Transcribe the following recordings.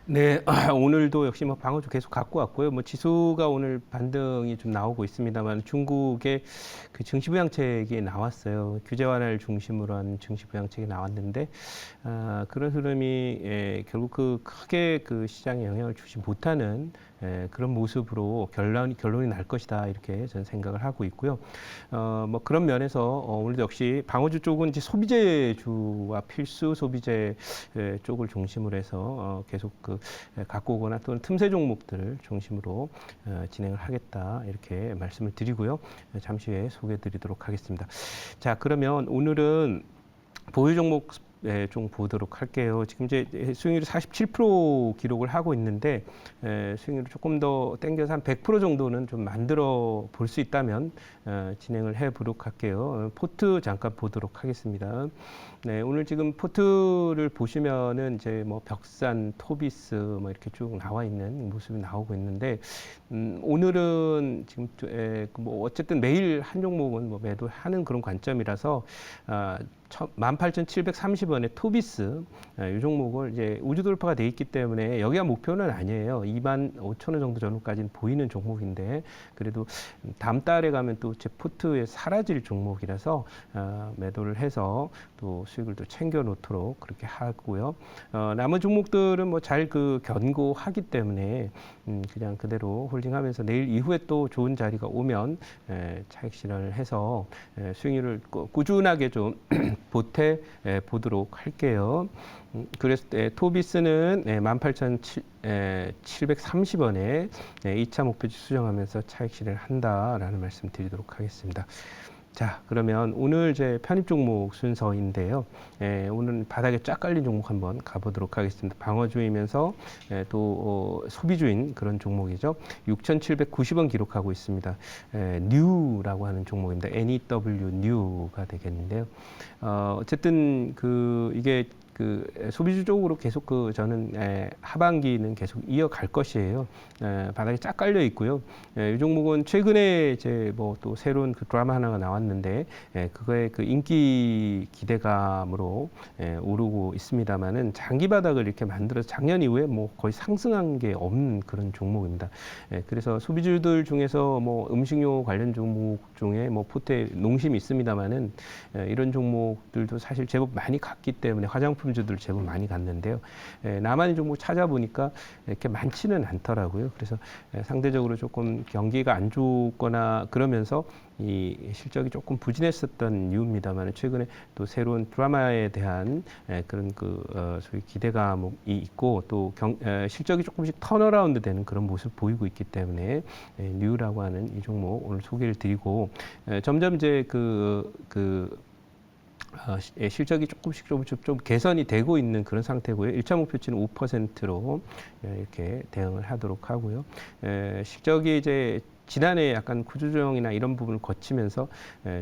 네, 오늘도 역시 뭐 방어주 계속 갖고 왔고요. 뭐 지수가 오늘 반등이 좀 나오고 있습니다만 중국의 그 증시 부양책이 나왔어요. 규제 완화를 중심으로 한 증시 부양책이 나왔는데 그런 흐름이 결국 그 크게 그 시장에 영향을 주지 못하는 그런 모습으로 결론이 날 것이다 이렇게 저는 생각을 하고 있고요. 뭐 그런 면에서 오늘도 역시 방어주 쪽은 이제 소비재주와 필수 소비재 쪽을 중심으로 해서 계속 그 갖고 오거나 또는 틈새 종목들을 중심으로 진행을 하겠다 이렇게 말씀을 드리고요. 잠시 후에 소개해드리도록 하겠습니다. 자, 그러면 오늘은 보유 종목 좀 보도록 할게요. 지금 이제 수익률이 47% 기록을 하고 있는데 수익률을 조금 더 땡겨서 한 100% 정도는 좀 만들어 볼 수 있다면 진행을 해 보도록 할게요. 포트 잠깐 보도록 하겠습니다. 네, 오늘 지금 포트를 보시면은 이제 뭐 벽산, 토비스 뭐 이렇게 쭉 나와 있는 모습이 나오고 있는데 오늘은 지금 뭐 어쨌든 매일 한 종목은 뭐 매도하는 그런 관점이라서 18,730원의 토비스 이 종목을 이제 우주 돌파가 돼 있기 때문에 여기가 목표는 아니에요. 25,000원 정도 전후까지는 보이는 종목인데 그래도 다음 달에 가면 또 제 포트에 사라질 종목이라서 매도를 해서 또 수익을 또 챙겨 놓도록 그렇게 하고요. 남은 종목들은 뭐 잘 그 견고하기 때문에 그냥 그대로 홀딩하면서 내일 이후에 또 좋은 자리가 오면 차익 실현을 해서 수익률을 꾸준하게 좀 보태 보도록 할게요. 그래서 토비스는 18,730원에 2차 목표치 수정하면서 차익 실현을 한다라는 말씀 드리도록 하겠습니다. 자, 그러면 오늘 제 편입 종목 순서인데요. 오늘 바닥에 쫙 깔린 종목 한번 가보도록 하겠습니다. 방어주이면서 또 소비주인 그런 종목이죠. 6,790원 기록하고 있습니다. 뉴라고 하는 종목입니다. NEW 뉴가 되겠는데요. 어쨌든 이게 그 소비주 쪽으로 계속 저는 하반기는 계속 이어갈 것이에요. 바닥에 쫙 깔려 있고요. 이 종목은 최근에 이제 뭐 또 새로운 그 드라마 하나가 나왔는데 그거의 그 인기 기대감으로 오르고 있습니다만은 장기 바닥을 이렇게 만들어서 작년 이후에 뭐 거의 상승한 게 없는 그런 종목입니다. 그래서 소비주들 중에서 뭐 음식료 관련 종목 중에 뭐 포트에 농심이 있습니다만은 이런 종목들도 사실 제법 많이 갔기 때문에 화장품주들 제법 많이 갔는데요. 나만의 종목 찾아보니까 이렇게 많지는 않더라고요. 그래서 상대적으로 조금 경기가 안 좋거나 그러면서 이 실적이 조금 부진했었던 이유입니다만 최근에 또 새로운 드라마에 대한 그런 소위 기대감이 있고 또 실적이 조금씩 턴어라운드 되는 그런 모습 보이고 있기 때문에 뉴라고 하는 이 종목 오늘 소개를 드리고 점점 이제 실적이 조금씩 좀 개선이 되고 있는 그런 상태고요. 1차 목표치는 5%로 이렇게 대응을 하도록 하고요. 실적이 이제 지난해 약간 구조조정이나 이런 부분을 거치면서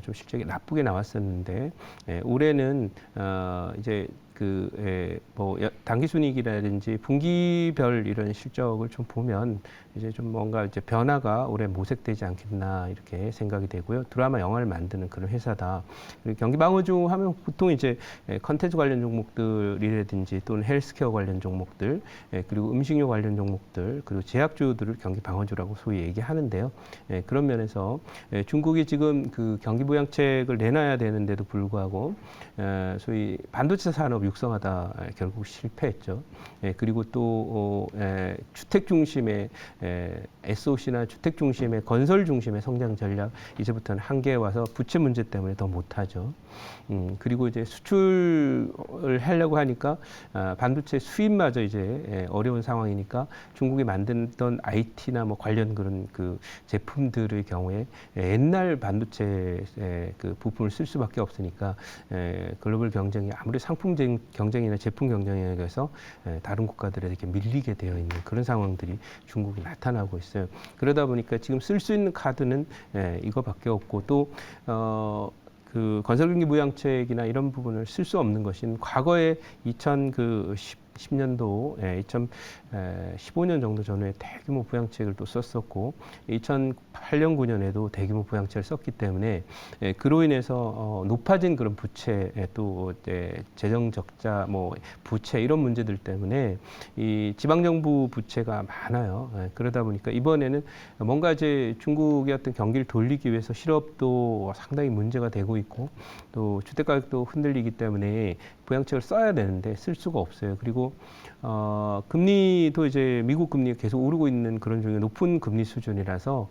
좀 실적이 나쁘게 나왔었는데 올해는 이제 뭐 당기순이익이라든지 분기별 이런 실적을 좀 보면 이제 좀 뭔가 이제 변화가 올해 모색되지 않겠나 이렇게 생각이 되고요. 드라마 영화를 만드는 그런 회사다. 그리고 경기방어주 하면 보통 이제 컨텐츠 관련 종목들이라든지 또는 헬스케어 관련 종목들 그리고 음식료 관련 종목들 그리고 제약주들을 경기방어주라고 소위 얘기하는데요. 그런 면에서 중국이 지금 그 경기부양책을 내놔야 되는데도 불구하고 소위 반도체 산업 육성하다 결국 실패했죠. 그리고 또 주택 중심의 SOC나 주택 중심의 건설 중심의 성장 전략 이제부터는 한계에 와서 부채 문제 때문에 더 못하죠. 그리고 이제 수출을 하려고 하니까 반도체 수입마저 이제 어려운 상황이니까 중국이 만든 IT나 뭐 관련 그런 그 제품들의 경우에 옛날 반도체 그 부품을 쓸 수밖에 없으니까 글로벌 경쟁이 아무리 상품 경쟁이나 제품 경쟁에 의해서 다른 국가들에 이렇게 밀리게 되어 있는 그런 상황들이 중국이 나타나고 있어요. 그러다 보니까 지금 쓸 수 있는 카드는 이거밖에 없고 또 그 건설경기 부양책이나 이런 부분을 쓸 수 없는 것인 과거에 2010 2010년도 2015년 정도 전후에 대규모 부양책을 또 썼었고 2008년 9년에도 대규모 부양책을 썼기 때문에 그로 인해서 높아진 그런 부채 또 재정 적자 뭐 부채 이런 문제들 때문에 이 지방 정부 부채가 많아요. 그러다 보니까 이번에는 뭔가 이제 중국의 어떤 경기를 돌리기 위해서 실업도 상당히 문제가 되고 있고 또 주택 가격도 흔들리기 때문에 부양책을 써야 되는데 쓸 수가 없어요. 그리고 금리도 이제 미국 금리가 계속 오르고 있는 그런 중에 높은 금리 수준이라서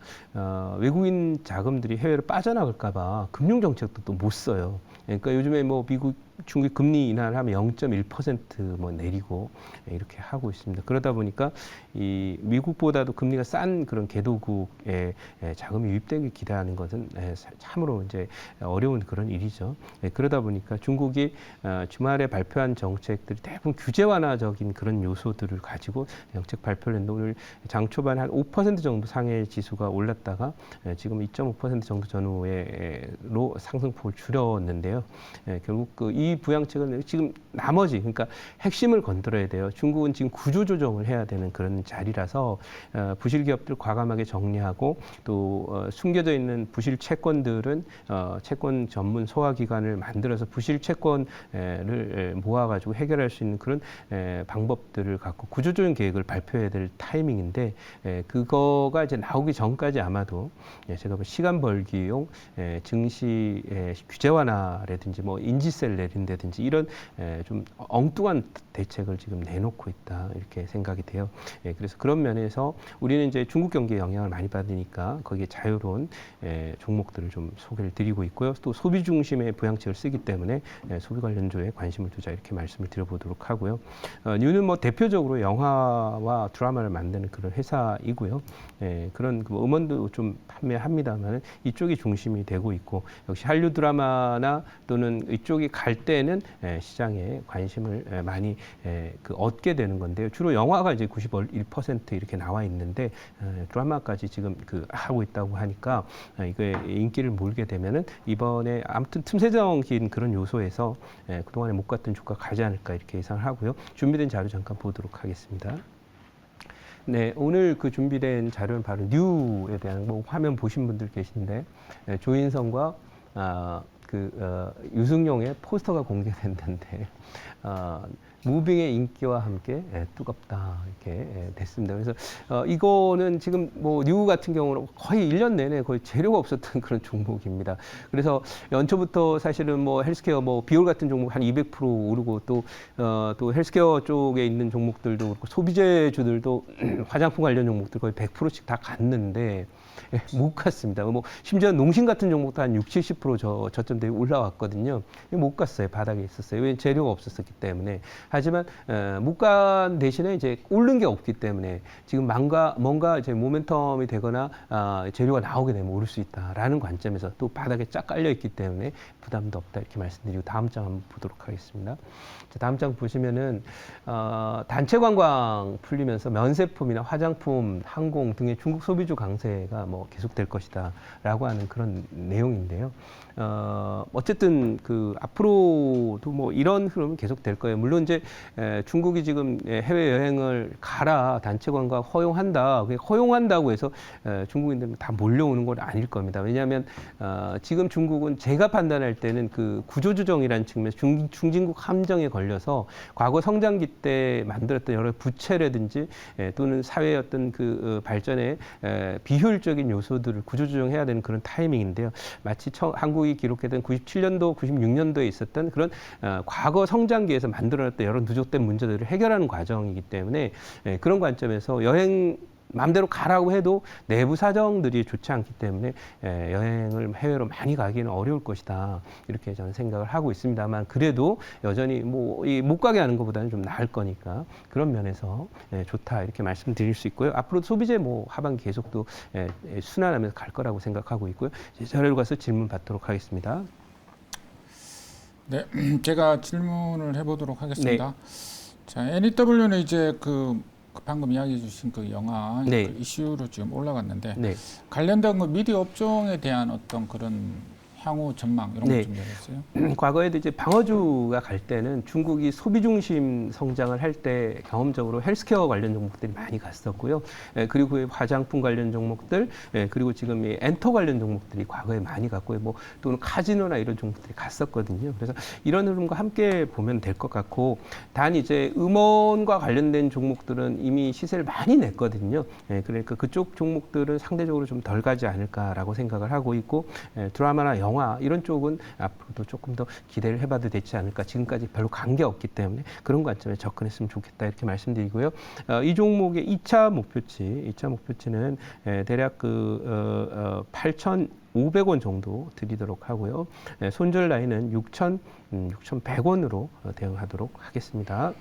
외국인 자금들이 해외로 빠져나갈까봐 금융 정책도 또 못 써요. 그러니까 요즘에 뭐 미국 중국 금리 인하를 하면 0.1% 내리고 이렇게 하고 있습니다. 그러다 보니까 이 미국보다도 금리가 싼 그런 개도국에 자금이 유입되길 기대하는 것은 참으로 이제 어려운 그런 일이죠. 그러다 보니까 중국이 주말에 발표한 정책들이 대부분 규제 완화적인 그런 요소들을 가지고 정책 발표를 했는데 오늘 장 초반에 한 5% 정도 상해 지수가 올랐다가 지금 2.5% 정도 전후로 상승폭을 줄였는데요. 결국 이 부양책은 지금 나머지 그러니까 핵심을 건드려야 돼요. 중국은 지금 구조조정을 해야 되는 그런 자리라서 부실 기업들 과감하게 정리하고 또 숨겨져 있는 부실 채권들은 채권 전문 소화기관을 만들어서 부실 채권을 모아가지고 해결할 수 있는 그런 방법들을 갖고 구조조정 계획을 발표해야 될 타이밍인데 그거가 이제 나오기 전까지 아마도 제가 시간 벌기용 증시 규제 완화라든지 뭐 인지세를 내린다든지 이런 좀 엉뚱한 대책을 지금 내놓고 있다 이렇게 생각이 돼요. 그래서 그런 면에서 우리는 이제 중국 경기에 영향을 많이 받으니까 거기에 자유로운 종목들을 좀 소개를 드리고 있고요. 또 소비 중심의 부양책을 쓰기 때문에 소비 관련주에 관심을 두자 이렇게 말씀을 드려보도록 하고요. 뉴는 뭐 대표적으로 영화와 드라마를 만드는 그런 회사이고요. 그런 그 음원도 좀 판매합니다만 이쪽이 중심이 되고 있고 역시 한류 드라마나 또는 이쪽이 갈 때는 시장에 관심을 많이 얻게 되는 건데요. 주로 영화가 이제 91% 이렇게 나와 있는데 드라마까지 지금 하고 있다고 하니까 이거에 인기를 몰게 되면은 이번에 아무튼 틈새적인 그런 요소에서 그동안에 못 갔던 주가 가지 않을까 이렇게 예상을 하고요. 준비된 자료 잠깐 보도록 하겠습니다. 네, 오늘 준비된 자료는 바로 뉴에 대한 뭐 화면 보신 분들 계신데 조인성과 유승용의 포스터가 공개됐는데 무빙의 인기와 함께 뜨겁다 이렇게 됐습니다. 그래서 이거는 지금 뭐 뉴 같은 경우는 거의 1년 내내 거의 재료가 없었던 그런 종목입니다. 그래서 연초부터 사실은 뭐 헬스케어 뭐 비올 같은 종목 한 200% 오르고 또 헬스케어 쪽에 있는 종목들도 그렇고 소비재주들도 화장품 관련 종목들 거의 100%씩 다 갔는데 못 갔습니다. 뭐 심지어 농심 같은 종목도 한 60, 70% 저점 대비 올라왔거든요. 못 갔어요. 바닥에 있었어요. 왜 재료가 없었기 때문에. 하지만 못 간 대신에 이제 오른 게 없기 때문에 지금 뭔가 이제 모멘텀이 되거나 재료가 나오게 되면 오를 수 있다라는 관점에서 또 바닥에 쫙 깔려 있기 때문에 부담도 없다 이렇게 말씀드리고 다음 장 한번 보도록 하겠습니다. 자, 다음 장 보시면은 단체 관광 풀리면서 면세품이나 화장품, 항공 등의 중국 소비주 강세가 뭐 계속될 것이다라고 하는 그런 내용인데요. 어쨌든 앞으로도 뭐 이런 흐름은 계속될 거예요. 물론 이제 중국이 지금 해외 여행을 가라 단체 관광 허용한다. 허용한다고 해서 중국인들 다 몰려오는 건 아닐 겁니다. 왜냐하면 지금 중국은 제가 판단할 때는 구조조정이라는 측면에서 중진국 함정에 걸려서 과거 성장기 때 만들었던 여러 부채라든지 또는 사회의 어떤 발전에 비효율적인 요소들을 구조조정해야 되는 그런 타이밍인데요. 마치 한국이 기록했던 97년도, 96년도에 있었던 그런 과거 성장기에서 만들어놨던 여러 누적된 문제들을 해결하는 과정이기 때문에 그런 관점에서 여행 마음대로 가라고 해도 내부 사정들이 좋지 않기 때문에 여행을 해외로 많이 가기는 어려울 것이다. 이렇게 저는 생각을 하고 있습니다만 그래도 여전히 못 가게 하는 것보다는 좀 나을 거니까 그런 면에서 좋다. 이렇게 말씀드릴 수 있고요. 앞으로 소비재 하반기 계속 또 순환하면서 갈 거라고 생각하고 있고요. 자료로 가서 질문 받도록 하겠습니다. 네, 제가 질문을 해보도록 하겠습니다. 네. 자, NEW는 이제 방금 이야기해 주신 영화 네. 이슈로 지금 올라갔는데 네. 관련된 미디어 업종에 대한 어떤 그런 향후 전망 이런 네. 것 좀 되겠어요? 과거에도 이제 방어주가 갈 때는 중국이 소비 중심 성장을 할 때 경험적으로 헬스케어 관련 종목들이 많이 갔었고요. 그리고 화장품 관련 종목들, 그리고 지금 이 엔터 관련 종목들이 과거에 많이 갔고요. 뭐 또는 카지노나 이런 종목들이 갔었거든요. 그래서 이런 흐름과 함께 보면 될 것 같고, 단 이제 음원과 관련된 종목들은 이미 시세를 많이 냈거든요. 그러니까 그쪽 종목들은 상대적으로 좀 덜 가지 않을까라고 생각을 하고 있고, 드라마나 영화 이런 쪽은 앞으로도 조금 더 기대를 해봐도 되지 않을까. 지금까지 별로 관계 없기 때문에 그런 관점에 접근했으면 좋겠다 이렇게 말씀드리고요. 이 종목의 2차 목표치는 대략 8,500원 정도 드리도록 하고요. 손절 라인은 6,100원으로 대응하도록 하겠습니다.